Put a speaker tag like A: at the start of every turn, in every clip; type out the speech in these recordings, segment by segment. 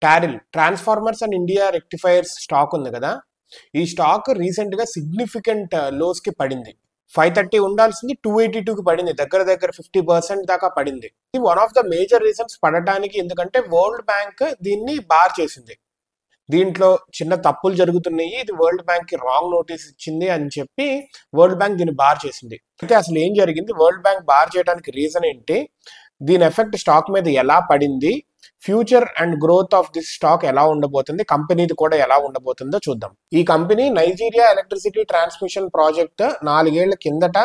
A: టారిల్ transformers and India rectifiers stock ఉంది కదా, ఈ స్టాక్ రీసెంట్ గా సిగ్నిఫికెంట్ లోస్ కి పడింది. 530 ఉండాల్సింది 282కి పడింది, దగ్గర 50% దాకా పడింది. ఇది one of the major reasons పడటానికి, ఎందుకంటే వరల్డ్ బ్యాంక్ దీన్ని బార్ చేసింది. దీంట్లో చిన్న తప్పులు జరుగుతున్నాయి, ఇది వరల్డ్ బ్యాంక్ కి రాంగ్ నోటీస్ ఇచ్చింది అని చెప్పి వరల్డ్ బ్యాంక్ దీన్ని బార్ చేసింది. అయితే అసలు ఏం జరిగింది, వరల్డ్ బ్యాంక్ బార్ చేయడానికి రీజన్ ఏంటి, దీని ఎఫెక్ట్ స్టాక్ మీద ఎలా పడింది, future and growth of this stock ఎలా ఉండబోతుంది, కంపెనీది కూడా ఎలా ఉండబోతుందో చూద్దాం. ఈ company Nigeria electricity transmission project 4 ఏళ్ల కిందట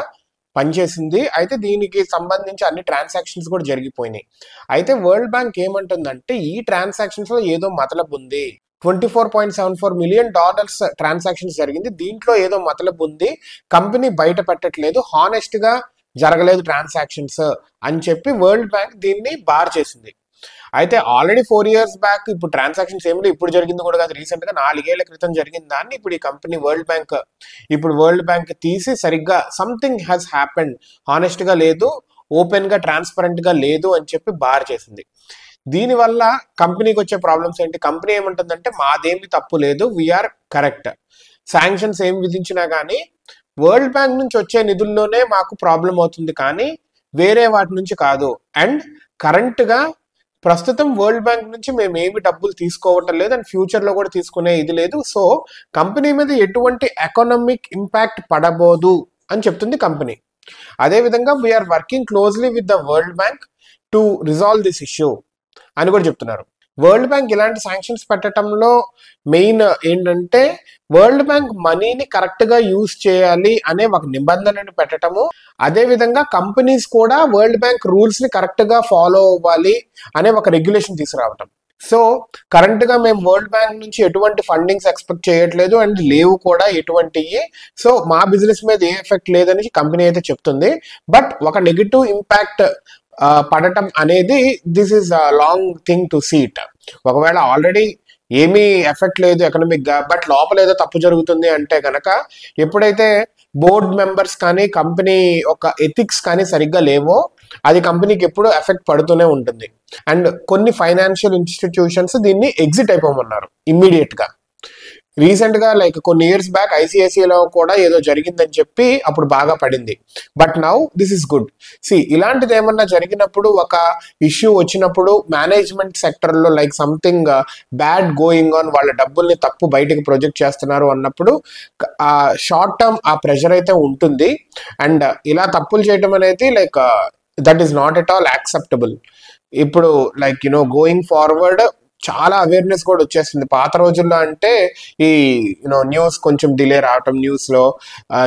A: పనిచేసింది. అయితే దీనికి సంబంధించి అన్ని ట్రాన్సాక్షన్స్ కూడా జరిగిపోయినాయి. అయితే వరల్డ్ బ్యాంక్ ఏమంటుందంటే ఈ ట్రాన్సాక్షన్స్ లో ఏదో మతలబు ఉంది. $24.74 మిలియన్ ట్రాన్సాక్షన్స్ జరిగింది, దీంట్లో ఏదో మతలబు ఉంది, కంపెనీ బయట పెట్టట్లేదు, హానెస్ట్ గా జరగలేదు ట్రాన్సాక్షన్స్ అని చెప్పి వరల్డ్ బ్యాంక్ దీన్ని బార్ చేసింది. అయితే ఆల్రెడీ 4 years బ్యాక్ ఇప్పుడు ట్రాన్సాక్షన్స్ ఏమిటి, ఇప్పుడు జరిగింది కూడా కాదు, రీసెంట్ గా 4 ఏళ్ల క్రితం జరిగిన దాన్ని ఇప్పుడు ఈ కంపెనీ వరల్డ్ బ్యాంక్ తీసి సరిగ్గా సంథింగ్ హ్యాస్ హ్యాపెండ్, హానెస్ట్ గా లేదు, ఓపెన్ గా ట్రాన్స్పరెంట్ గా లేదు అని చెప్పి బార్ చేసింది. దీనివల్ల కంపెనీకి వచ్చే ప్రాబ్లమ్స్ ఏంటి, కంపెనీ ఏమంటుందంటే మాదేమి తప్పు లేదు, వీఆర్ కరెక్ట్, శాంక్షన్స్ ఏం విధించినా కానీ వరల్డ్ బ్యాంక్ నుంచి వచ్చే నిధుల్లోనే మాకు ప్రాబ్లం అవుతుంది కానీ వేరే వాటి నుంచి కాదు. అండ్ కరెంట్ గా ప్రస్తుతం వరల్డ్ బ్యాంక్ నుంచి మేము ఏమి డబ్బులు తీసుకోవటం లేదు అండ్ ఫ్యూచర్ లో కూడా తీసుకునే ఇది లేదు, సో కంపెనీ మీద ఎటువంటి ఎకనామిక్ ఇంపాక్ట్ పడబోదు అని చెప్తుంది కంపెనీ. అదేవిధంగా we're working closely with the world bank to resolve this issue అని కూడా చెప్తున్నారు. వరల్డ్ బ్యాంక్ ఇలాంటి శాంక్షన్స్ పెట్టడంలో మెయిన్ ఏంటంటే వరల్డ్ బ్యాంక్ మనీని కరెక్ట్ గా యూజ్ చేయాలి అనే ఒక నిబంధనని పెట్టడము, అదే విధంగా కంపెనీస్ కూడా వరల్డ్ బ్యాంక్ రూల్స్ ని కరెక్ట్ గా ఫాలో అవ్వాలి అనే ఒక రెగ్యులేషన్ తీసుకురావటం. సో కరెంట్ గా మేము వరల్డ్ బ్యాంక్ నుంచి ఎటువంటి ఫండింగ్స్ ఎక్స్పెక్ట్ చేయట్లేదు అండ్ లేవు కూడా ఎటువంటి, సో మా బిజినెస్ మీద ఏ ఎఫెక్ట్ లేదని కంపెనీ అయితే చెప్తుంది. బట్ ఒక నెగిటివ్ ఇంపాక్ట్ పడటం అనేది this is long thing to see it. ఒకవేళ ఆల్రెడీ ఏమీ ఎఫెక్ట్ లేదు ఎకనామిక్ గా, బట్ లోపల ఏదో తప్పు జరుగుతుంది అంటే కనుక ఎప్పుడైతే బోర్డ్ మెంబర్స్ కానీ కంపెనీ ఒక ఎథిక్స్ కానీ సరిగ్గా లేవో అది కంపెనీకి ఎప్పుడు ఎఫెక్ట్ పడుతూనే ఉంటుంది. అండ్ కొన్ని ఫైనాన్షియల్ ఇన్స్టిట్యూషన్స్ దీన్ని ఎగ్జిట్ అయిపోమన్నారు ఇమ్మీడియట్ గా. రీసెంట్ గా లైక్ కొన్ని ఇయర్స్ బ్యాక్ ఐసిఐసిఐలో కూడా ఏదో జరిగిందని చెప్పి అప్పుడు బాగా పడింది. But now this is good. ఇలాంటిది ఏమన్నా జరిగినప్పుడు, ఒక ఇష్యూ వచ్చినప్పుడు మేనేజ్మెంట్ సెక్టర్ లో like something bad going on, వాళ్ళ డబ్బుల్ని తప్పు బయటకు ప్రొజెక్ట్ చేస్తున్నారు అన్నప్పుడు ఆ షార్ట్ టర్మ్ ఆ ప్రెషర్ అయితే ఉంటుంది. అండ్ ఇలా తప్పులు చేయడం అనేది like that is not at all acceptable. ఇప్పుడు లైక్ గోయింగ్ ఫార్వర్డ్ చాలా అవేర్నెస్ కూడా వచ్చేస్తుంది. పాత రోజుల్లో అంటే ఈ న్యూస్ కొంచెం డిలే రావటం, న్యూస్ లో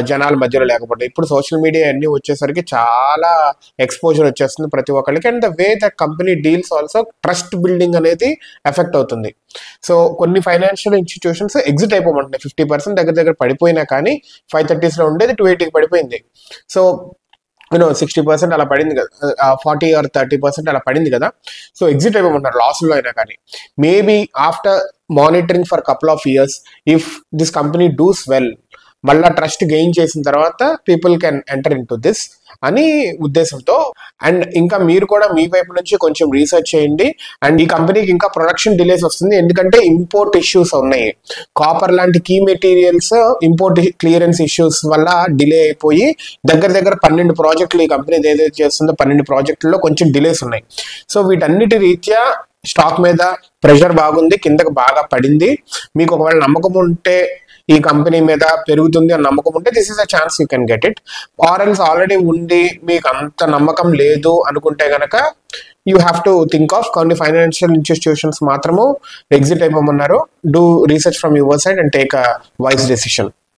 A: జనాల మధ్యలో లేకపోతే, ఇప్పుడు సోషల్ మీడియా అన్ని వచ్చేసరికి చాలా ఎక్స్పోజర్ వచ్చేస్తుంది ప్రతి ఒక్కరికి. And the way that company deals also trust building అనేది ఎఫెక్ట్ అవుతుంది. సో కొన్ని ఫైనాన్షియల్ ఇన్స్టిట్యూషన్స్ ఎగ్జిట్ అయిపోమంటున్నాయి. 50% దగ్గర పడిపోయినా కానీ 530s లో ఉండేది 280కి పడిపోయింది. సో 60% అలా పడింది కదా, 40 or 30% అలా పడింది కదా. సో ఎగ్జిట్ అయిపోమంటారు లాస్లో అయినా కానీ. Maybe after monitoring for couple of years if this company does well, మళ్ళా ట్రస్ట్ గెయిన్ చేసిన తర్వాత people can enter in to this అని ఉద్దేశంతో. అండ్ ఇంకా మీరు కూడా మీ వైపు నుంచి కొంచెం రీసెర్చ్ చేయండి. అండ్ ఈ కంపెనీకి ఇంకా ప్రొడక్షన్ డిలేస్ వస్తుంది, ఎందుకంటే ఇంపోర్ట్ ఇష్యూస్ ఉన్నాయి. కాపర్ లాంటి key materials import clearance issues వల్ల డిలే అయిపోయి దగ్గర 12 ప్రాజెక్టులు ఈ కంపెనీ ఏదైతే చేస్తుందో 12 ప్రాజెక్టుల్లో కొంచెం డిలేస్ ఉన్నాయి. సో వీటన్నిటి రీత్యా స్టాక్ మీద ప్రెషర్ బాగుంది, కిందకు బాగా పడింది. మీకు ఒకవేళ నమ్మకం ఉంటే, ఈ కంపెనీ మీద పెరుగుతుంది అని నమ్మకం ఉంటే, this is a chance you can get it. ఆర్ఎల్స్ ఆల్రెడీ ఉండి మీకు అంత నమ్మకం లేదు అనుకుంటే గనక you have to think of కొన్ని ఫైనాన్షియల్ ఇన్స్టిట్యూషన్స్ మాత్రము ఎగ్జిట్ అయిపోమన్నారు. Do research from your side and take a wise decision.